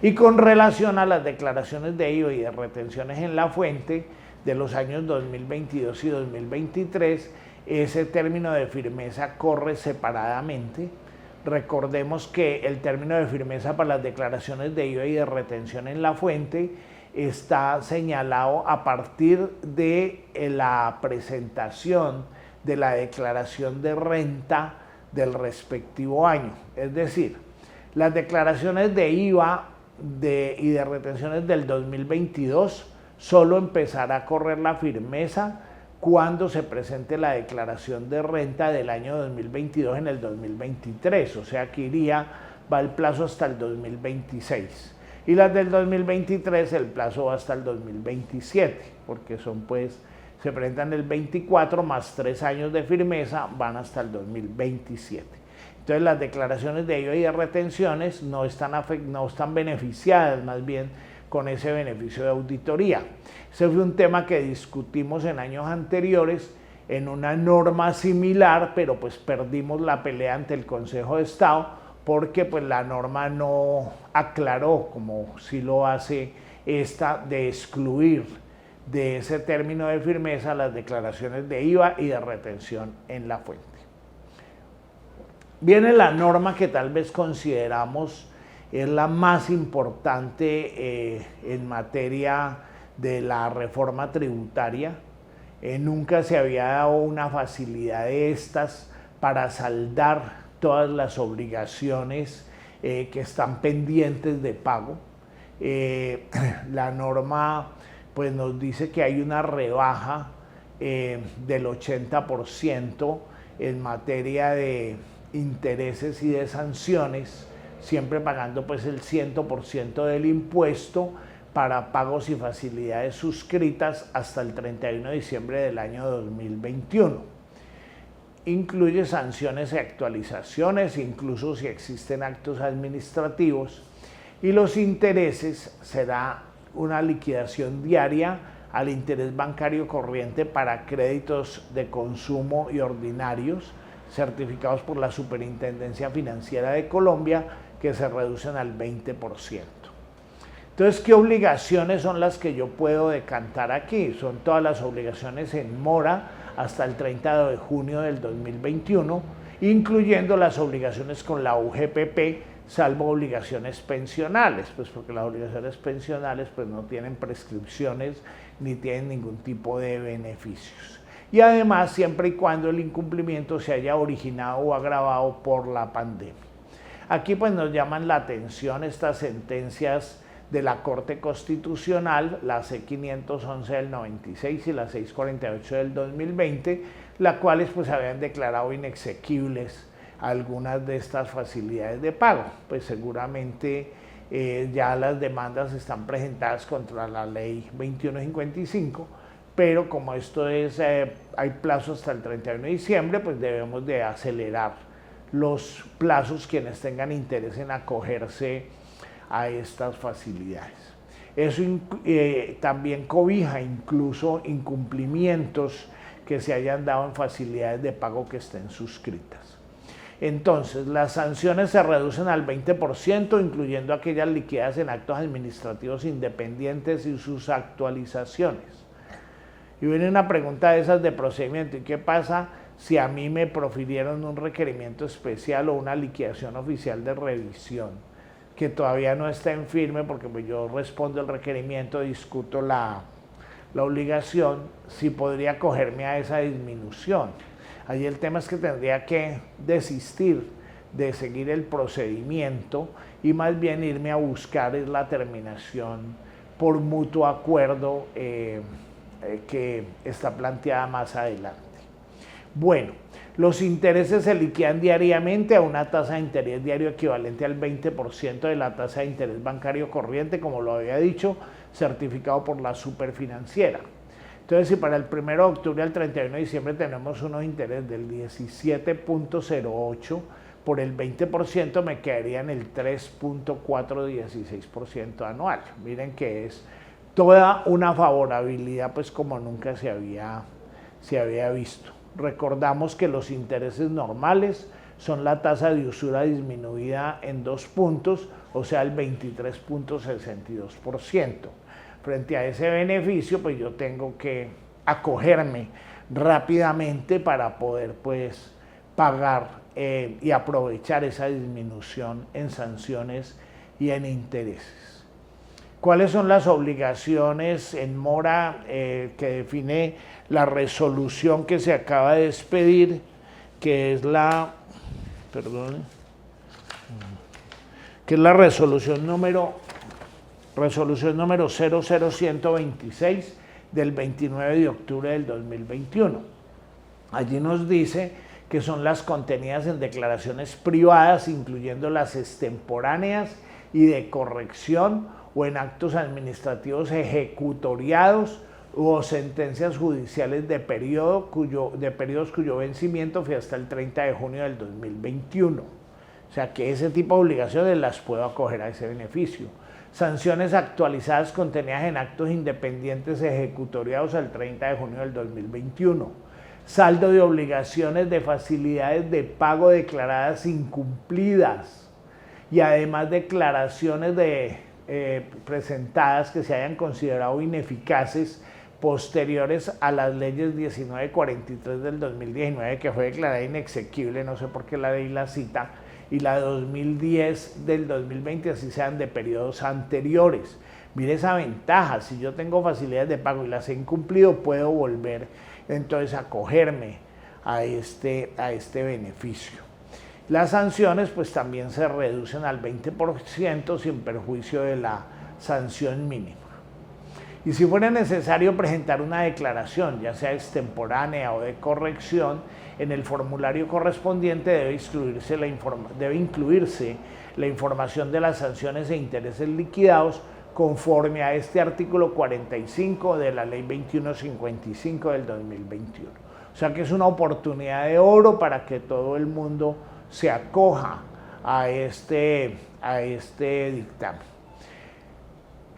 Y con relación a las declaraciones de IVA y de retenciones en la fuente de los años 2022 y 2023, ese término de firmeza corre separadamente. Recordemos que el término de firmeza para las declaraciones de IVA y de retención en la fuente está señalado a partir de la presentación de la declaración de renta del respectivo año. Es decir, las declaraciones de IVA y de retenciones del 2022 solo empezará a correr la firmeza cuando se presente la declaración de renta del año 2022 en el 2023, o sea que va el plazo hasta el 2026. Y las del 2023 el plazo va hasta el 2027, porque se presentan el 24 más 3 años de firmeza, van hasta el 2027. Entonces las declaraciones de IVA y de retenciones no están beneficiadas más bien con ese beneficio de auditoría. Ese fue un tema que discutimos en años anteriores en una norma similar, pero pues perdimos la pelea ante el Consejo de Estado porque pues la norma no aclaró, como sí lo hace esta, de excluir de ese término de firmeza las declaraciones de IVA y de retención en la fuente. Viene la norma que tal vez consideramos es la más importante en materia de la reforma tributaria. Nunca se había dado una facilidad de estas para saldar todas las obligaciones que están pendientes de pago. La norma pues, nos dice que hay una rebaja del 80% en materia de intereses y de sanciones, siempre pagando pues el 100% del impuesto para pagos y facilidades suscritas hasta el 31 de diciembre del año 2021. Incluye sanciones y actualizaciones, incluso si existen actos administrativos, y los intereses será una liquidación diaria al interés bancario corriente para créditos de consumo y ordinarios certificados por la Superintendencia Financiera de Colombia, que se reducen al 20%. Entonces, ¿qué obligaciones son las que yo puedo decantar aquí? Son todas las obligaciones en mora hasta el 30 de junio del 2021, incluyendo las obligaciones con la UGPP, salvo obligaciones pensionales, pues porque las obligaciones pensionales pues no tienen prescripciones ni tienen ningún tipo de beneficios. Y además, siempre y cuando el incumplimiento se haya originado o agravado por la pandemia. Aquí pues nos llaman la atención estas sentencias de la Corte Constitucional, la C511 del 96 y la 648 del 2020, las cuales pues habían declarado inexequibles algunas de estas facilidades de pago. Pues seguramente ya las demandas están presentadas contra la ley 2155, pero como esto es, hay plazo hasta el 31 de diciembre, pues debemos de acelerar los plazos quienes tengan interés en acogerse a estas facilidades. Eso también cobija incluso incumplimientos que se hayan dado en facilidades de pago que estén suscritas. Entonces, las sanciones se reducen al 20%, incluyendo aquellas liquidadas en actos administrativos independientes y sus actualizaciones. Y viene una pregunta de esas de procedimiento, ¿y qué pasa si a mí me profirieron un requerimiento especial o una liquidación oficial de revisión, que todavía no está en firme porque pues yo respondo el requerimiento, discuto la obligación, si podría acogerme a esa disminución? Allí el tema es que tendría que desistir de seguir el procedimiento y más bien irme a buscar la terminación por mutuo acuerdo que está planteada más adelante. Bueno, los intereses se liquidan diariamente a una tasa de interés diario equivalente al 20% de la tasa de interés bancario corriente, como lo había dicho, certificado por la superfinanciera. Entonces, si para el 1 de octubre al 31 de diciembre tenemos unos intereses del 17.08, por el 20% me quedaría en el 3.416% anual. Miren que es toda una favorabilidad, pues como nunca se había visto. Recordamos que los intereses normales son la tasa de usura disminuida en 2 puntos, o sea, el 23.62%. Frente a ese beneficio, pues yo tengo que acogerme rápidamente para poder pues pagar y aprovechar esa disminución en sanciones y en intereses. ¿Cuáles son las obligaciones en mora que define la resolución que se acaba de expedir, que es la resolución número 00126 del 29 de octubre del 2021? Allí nos dice que son las contenidas en declaraciones privadas, incluyendo las extemporáneas y de corrección, o en actos administrativos ejecutoriados o sentencias judiciales de periodos cuyo vencimiento fue hasta el 30 de junio del 2021. O sea que ese tipo de obligaciones las puedo acoger a ese beneficio. Sanciones actualizadas contenidas en actos independientes ejecutoriados al 30 de junio del 2021. Saldo de obligaciones de facilidades de pago declaradas incumplidas y además declaraciones presentadas que se hayan considerado ineficaces posteriores a las leyes 1943 del 2019, que fue declarada inexequible, no sé por qué la ley la cita, y la 2010 del 2020, así sean de periodos anteriores. Mire esa ventaja, si yo tengo facilidades de pago y las he incumplido, puedo volver entonces a acogerme a este beneficio. Las sanciones pues también se reducen al 20% sin perjuicio de la sanción mínima. Y si fuera necesario presentar una declaración, ya sea extemporánea o de corrección, en el formulario correspondiente debe incluirse la información de las sanciones e intereses liquidados conforme a este artículo 45 de la Ley 2155 del 2021. O sea que es una oportunidad de oro para que todo el mundo se acoja a este dictamen.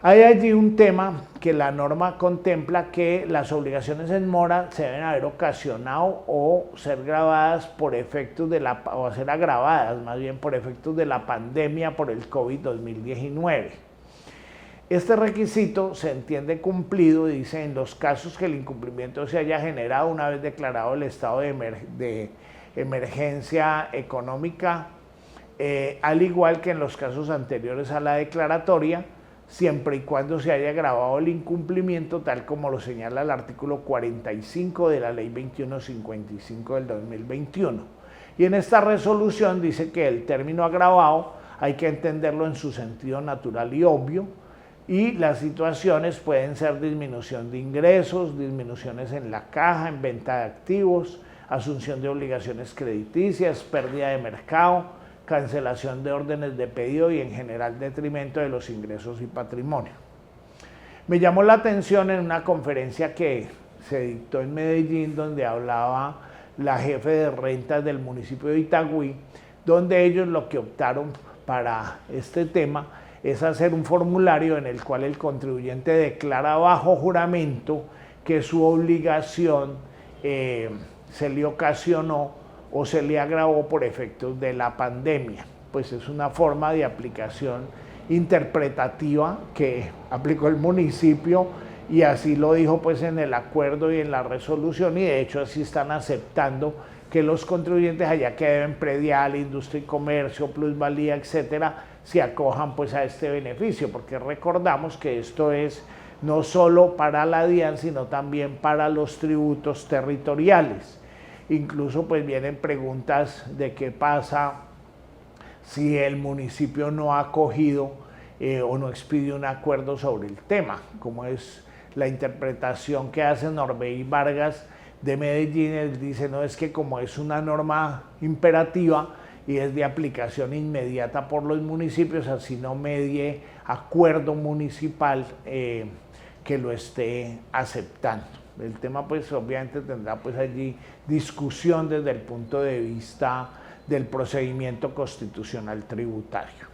Hay allí un tema que la norma contempla, que las obligaciones en mora se deben haber ocasionado o ser gravadas por efectos o ser agravadas más bien por efectos de la pandemia por el COVID-2019. Este requisito se entiende cumplido, dice, en los casos que el incumplimiento se haya generado una vez declarado el estado de emergencia económica, al igual que en los casos anteriores a la declaratoria, siempre y cuando se haya agravado el incumplimiento, tal como lo señala el artículo 45 de la Ley 2155 del 2021. Y en esta resolución dice que el término agravado hay que entenderlo en su sentido natural y obvio, y las situaciones pueden ser disminución de ingresos, disminuciones en la caja, en venta de activos, asunción de obligaciones crediticias, pérdida de mercado, cancelación de órdenes de pedido y en general detrimento de los ingresos y patrimonio. Me llamó la atención en una conferencia que se dictó en Medellín, donde hablaba la jefe de rentas del municipio de Itagüí, donde ellos lo que optaron para este tema es hacer un formulario en el cual el contribuyente declara bajo juramento que su obligación se le ocasionó o se le agravó por efectos de la pandemia. Pues es una forma de aplicación interpretativa que aplicó el municipio y así lo dijo pues en el acuerdo y en la resolución, y de hecho así están aceptando que los contribuyentes allá que deben predial, industria y comercio, plusvalía, etcétera, se acojan pues a este beneficio, porque recordamos que esto es no solo para la DIAN, sino también para los tributos territoriales. Incluso pues vienen preguntas de qué pasa si el municipio no ha acogido o no expide un acuerdo sobre el tema, como es la interpretación que hace Norbey Vargas de Medellín. Él dice, no, es que como es una norma imperativa y es de aplicación inmediata por los municipios, así no medie acuerdo municipal que lo esté aceptando. El tema pues obviamente tendrá pues allí discusión desde el punto de vista del procedimiento constitucional tributario.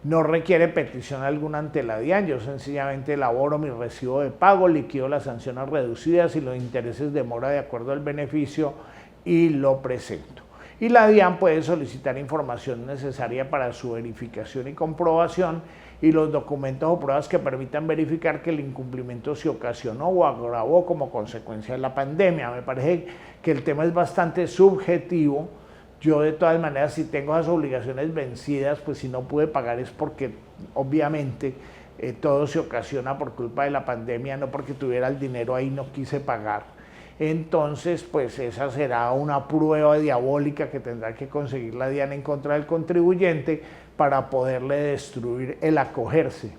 No requiere petición alguna ante la DIAN, yo sencillamente elaboro mi recibo de pago, liquido las sanciones reducidas y los intereses de mora de acuerdo al beneficio y lo presento. Y la DIAN puede solicitar información necesaria para su verificación y comprobación y los documentos o pruebas que permitan verificar que el incumplimiento se ocasionó o agravó como consecuencia de la pandemia. Me parece que el tema es bastante subjetivo. Yo de todas maneras, si tengo esas obligaciones vencidas, pues si no pude pagar es porque obviamente todo se ocasiona por culpa de la pandemia, no porque tuviera el dinero ahí no quise pagar. Entonces, pues esa será una prueba diabólica que tendrá que conseguir la DIAN en contra del contribuyente para poderle destruir el acogerse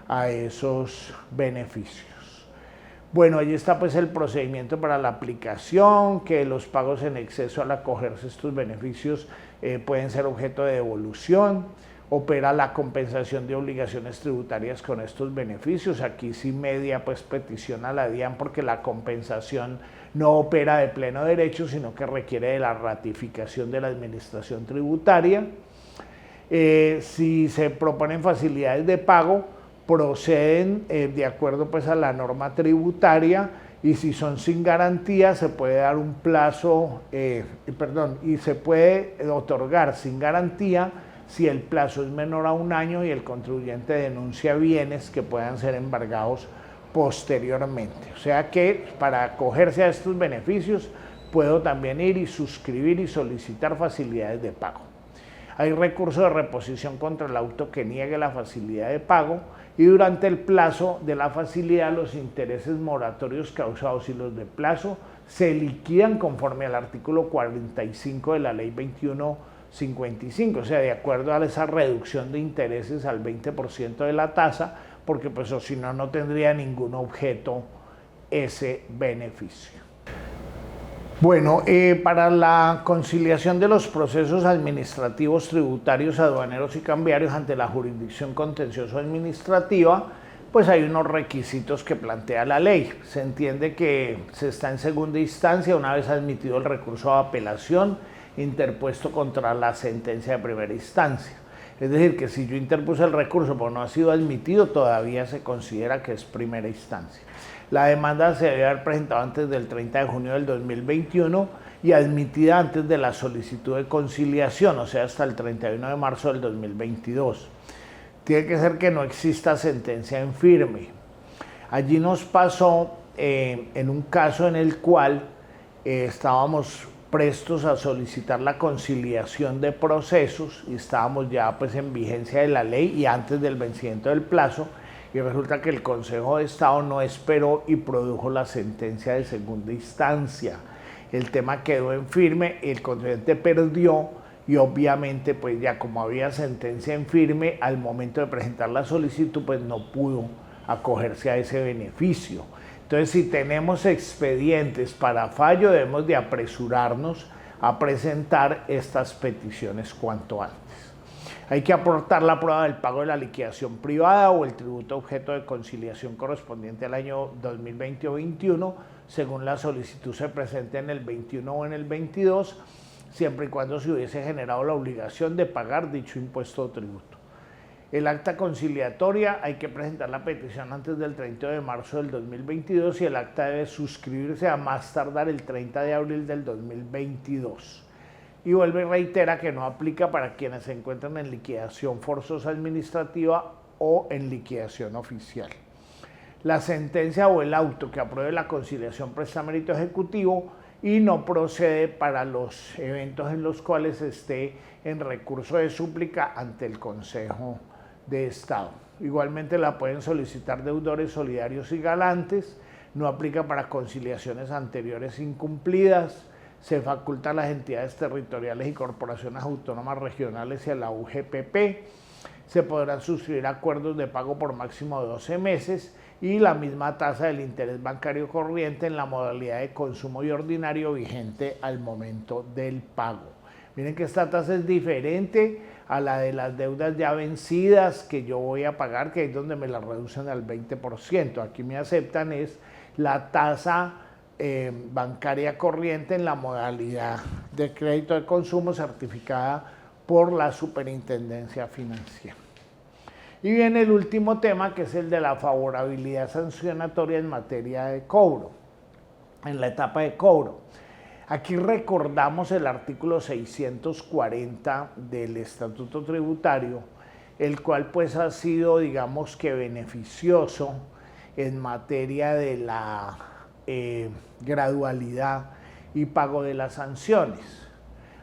a esos beneficios. Bueno, ahí está pues el procedimiento para la aplicación, que los pagos en exceso al acogerse a estos beneficios pueden ser objeto de devolución. Opera la compensación de obligaciones tributarias con estos beneficios. Aquí sí media pues petición a la DIAN porque la compensación no opera de pleno derecho, sino que requiere de la ratificación de la administración tributaria. Si se proponen facilidades de pago, proceden de acuerdo pues a la norma tributaria, y si son sin garantía se puede dar un plazo, y se puede otorgar sin garantía si el plazo es menor a 1 año y el contribuyente denuncia bienes que puedan ser embargados posteriormente. O sea que para acogerse a estos beneficios puedo también ir y suscribir y solicitar facilidades de pago. Hay recurso de reposición contra el auto que niegue la facilidad de pago, y durante el plazo de la facilidad los intereses moratorios causados y los de plazo se liquidan conforme al artículo 45 de la ley 2155, o sea, de acuerdo a esa reducción de intereses al 20% de la tasa, porque pues o si no, no tendría ningún objeto ese beneficio. Bueno, para la conciliación de los procesos administrativos, tributarios, aduaneros y cambiarios ante la jurisdicción contencioso-administrativa, pues hay unos requisitos que plantea la ley. Se entiende que se está en segunda instancia una vez admitido el recurso de apelación interpuesto contra la sentencia de primera instancia. Es decir, que si yo interpuse el recurso pero no ha sido admitido, todavía se considera que es primera instancia. La demanda se debe haber presentado antes del 30 de junio del 2021 y admitida antes de la solicitud de conciliación, o sea, hasta el 31 de marzo del 2022. Tiene que ser que no exista sentencia en firme. Allí nos pasó en un caso en el cual estábamos prestos a solicitar la conciliación de procesos y estábamos ya pues en vigencia de la ley y antes del vencimiento del plazo, y resulta que el Consejo de Estado no esperó y produjo la sentencia de segunda instancia. El tema quedó en firme, el contribuyente perdió y obviamente pues ya como había sentencia en firme, al momento de presentar la solicitud pues no pudo acogerse a ese beneficio. Entonces, si tenemos expedientes para fallo, debemos de apresurarnos a presentar estas peticiones cuanto antes. Hay que aportar la prueba del pago de la liquidación privada o el tributo objeto de conciliación correspondiente al año 2020 o 2021, según la solicitud se presente en el 21 o en el 22, siempre y cuando se hubiese generado la obligación de pagar dicho impuesto o tributo. El acta conciliatoria, hay que presentar la petición antes del 30 de marzo del 2022 y el acta debe suscribirse a más tardar el 30 de abril del 2022. Y vuelve y reitera que no aplica para quienes se encuentran en liquidación forzosa administrativa o en liquidación oficial. la sentencia o el auto que apruebe la conciliación presta mérito ejecutivo y no procede para los eventos en los cuales esté en recurso de súplica ante el Consejo de Estado. Igualmente la pueden solicitar deudores solidarios y galantes, no aplica para conciliaciones anteriores incumplidas, se faculta a las entidades territoriales y corporaciones autónomas regionales y a la UGPP, se podrán suscribir acuerdos de pago por máximo de 12 meses y la misma tasa del interés bancario corriente en la modalidad de consumo y ordinario vigente al momento del pago. Miren que esta tasa es diferente a la de las deudas ya vencidas que yo voy a pagar, que es donde me la reducen al 20%. Aquí me aceptan es la tasa bancaria corriente en la modalidad de crédito de consumo certificada por la Superintendencia Financiera. Y viene el último tema, que es el de la favorabilidad sancionatoria en materia de cobro, en la etapa de cobro. Aquí recordamos el artículo 640 del Estatuto Tributario, el cual pues ha sido, digamos que beneficioso en materia de la gradualidad y pago de las sanciones.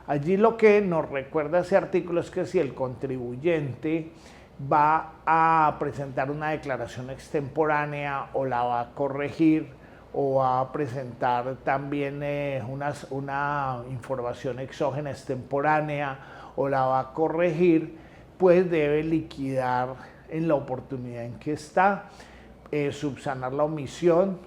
Allí lo que nos recuerda ese artículo es que si el contribuyente va a presentar una declaración extemporánea o la va a corregir o va a presentar también una información exógena extemporánea o la va a corregir, pues debe liquidar en la oportunidad en que está, subsanar la omisión,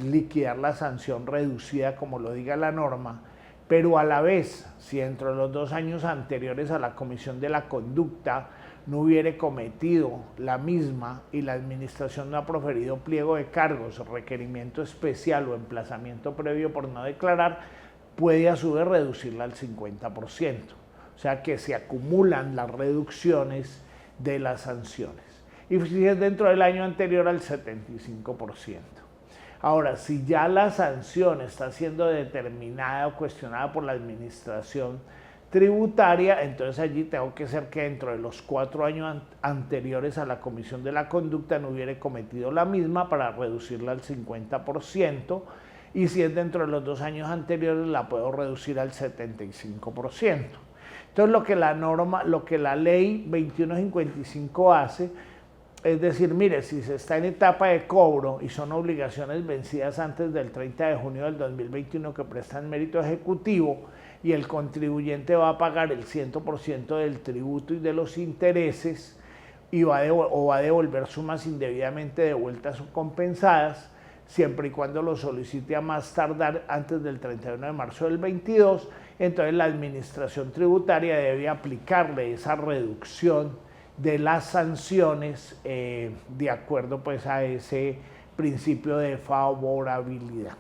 liquidar la sanción reducida como lo diga la norma, pero a la vez, si dentro de los 2 años anteriores a la comisión de la conducta no hubiere cometido la misma y la administración no ha proferido pliego de cargos, requerimiento especial o emplazamiento previo por no declarar, puede a su vez reducirla al 50%. O sea que se acumulan las reducciones de las sanciones. Y si es dentro del año anterior, al 75%. Ahora, si ya la sanción está siendo determinada o cuestionada por la administración tributaria, entonces allí tengo que ser que dentro de los 4 años anteriores a la comisión de la conducta no hubiere cometido la misma para reducirla al 50%, y si es dentro de los 2 años anteriores la puedo reducir al 75%. Entonces lo que la ley 2155 hace es decir, mire, si se está en etapa de cobro y son obligaciones vencidas antes del 30 de junio del 2021 que prestan mérito ejecutivo y el contribuyente va a pagar el 100% del tributo y de los intereses y va a devolver sumas indebidamente devueltas o compensadas, siempre y cuando lo solicite a más tardar antes del 31 de marzo del 22, entonces la administración tributaria debe aplicarle esa reducción de las sanciones de acuerdo pues a ese principio de favorabilidad.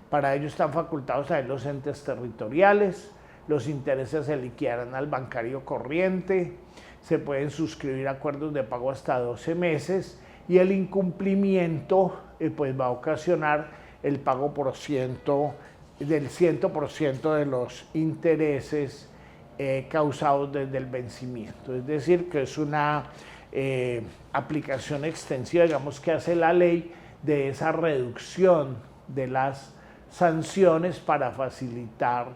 Para ello están facultados a los entes territoriales, los intereses se liquidarán al bancario corriente, se pueden suscribir acuerdos de pago hasta 12 meses y el incumplimiento pues va a ocasionar el pago del 100% de los intereses causados desde el vencimiento. Es decir, que es una aplicación extensiva, digamos, que hace la ley de esa reducción de las sanciones para facilitar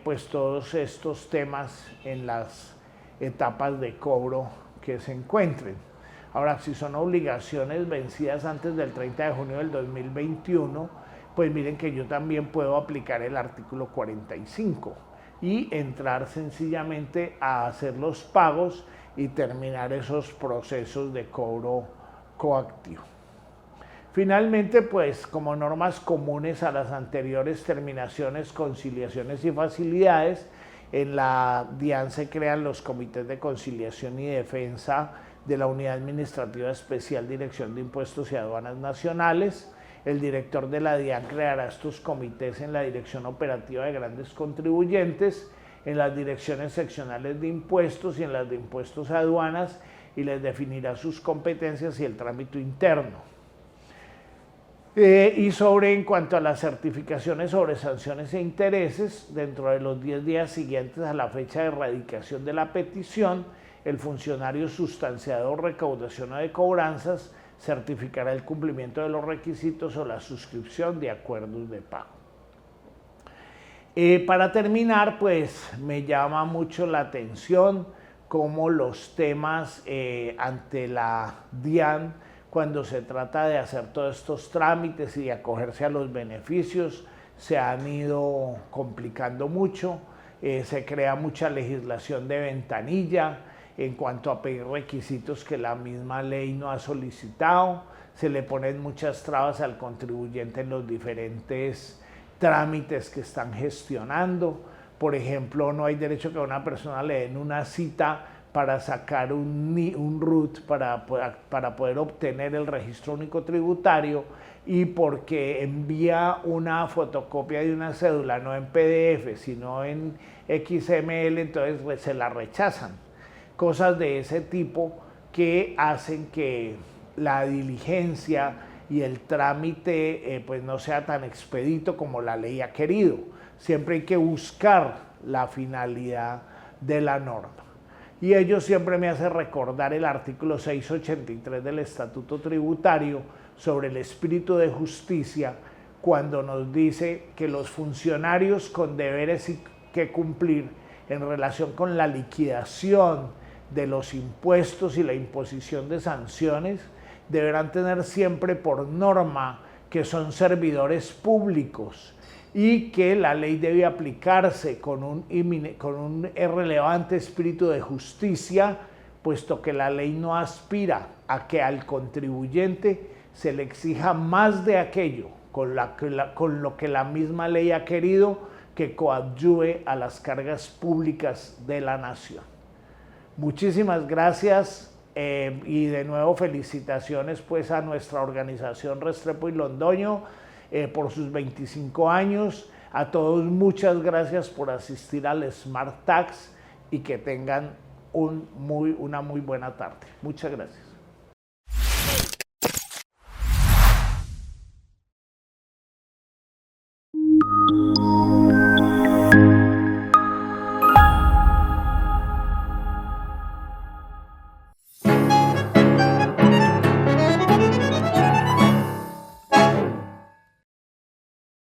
pues todos estos temas en las etapas de cobro que se encuentren. Ahora, si son obligaciones vencidas antes del 30 de junio del 2021, pues miren que yo también puedo aplicar el artículo 45 y entrar sencillamente a hacer los pagos y terminar esos procesos de cobro coactivo. Finalmente, pues como normas comunes a las anteriores terminaciones, conciliaciones y facilidades, en la DIAN se crean los comités de conciliación y defensa de la Unidad Administrativa Especial Dirección de Impuestos y Aduanas Nacionales. El director de la DIAN creará estos comités en la Dirección Operativa de Grandes Contribuyentes, en las direcciones seccionales de impuestos y en las de impuestos a aduanas, y les definirá sus competencias y el trámite interno. En cuanto a las certificaciones sobre sanciones e intereses, dentro de los 10 días siguientes a la fecha de erradicación de la petición, el funcionario sustanciador, recaudación o de cobranzas certificará el cumplimiento de los requisitos o la suscripción de acuerdos de pago. Para terminar, pues me llama mucho la atención cómo los temas ante la DIAN, cuando se trata de hacer todos estos trámites y de acogerse a los beneficios, se han ido complicando mucho. Se crea mucha legislación de ventanilla en cuanto a pedir requisitos que la misma ley no ha solicitado. Se le ponen muchas trabas al contribuyente en los diferentes trámites que están gestionando. Por ejemplo, no hay derecho que a una persona le den una cita para sacar un RUT para poder obtener el registro único tributario, y porque envía una fotocopia de una cédula no en PDF sino en XML, entonces se la rechazan. Cosas de ese tipo que hacen que la diligencia y el trámite pues no sea tan expedito como la ley ha querido. Siempre hay que buscar la finalidad de la norma. Y ello siempre me hace recordar el artículo 683 del Estatuto Tributario sobre el espíritu de justicia, cuando nos dice que los funcionarios con deberes que cumplir en relación con la liquidación de los impuestos y la imposición de sanciones deberán tener siempre por norma que son servidores públicos y que la ley debe aplicarse con un relevante espíritu de justicia, puesto que la ley no aspira a que al contribuyente se le exija más de aquello con lo que la misma ley ha querido que coadyuve a las cargas públicas de la nación. Muchísimas gracias y de nuevo felicitaciones pues a nuestra organización Restrepo y Londoño por sus 25 años. A todos muchas gracias por asistir al Smart Tax y que tengan una muy buena tarde. Muchas gracias.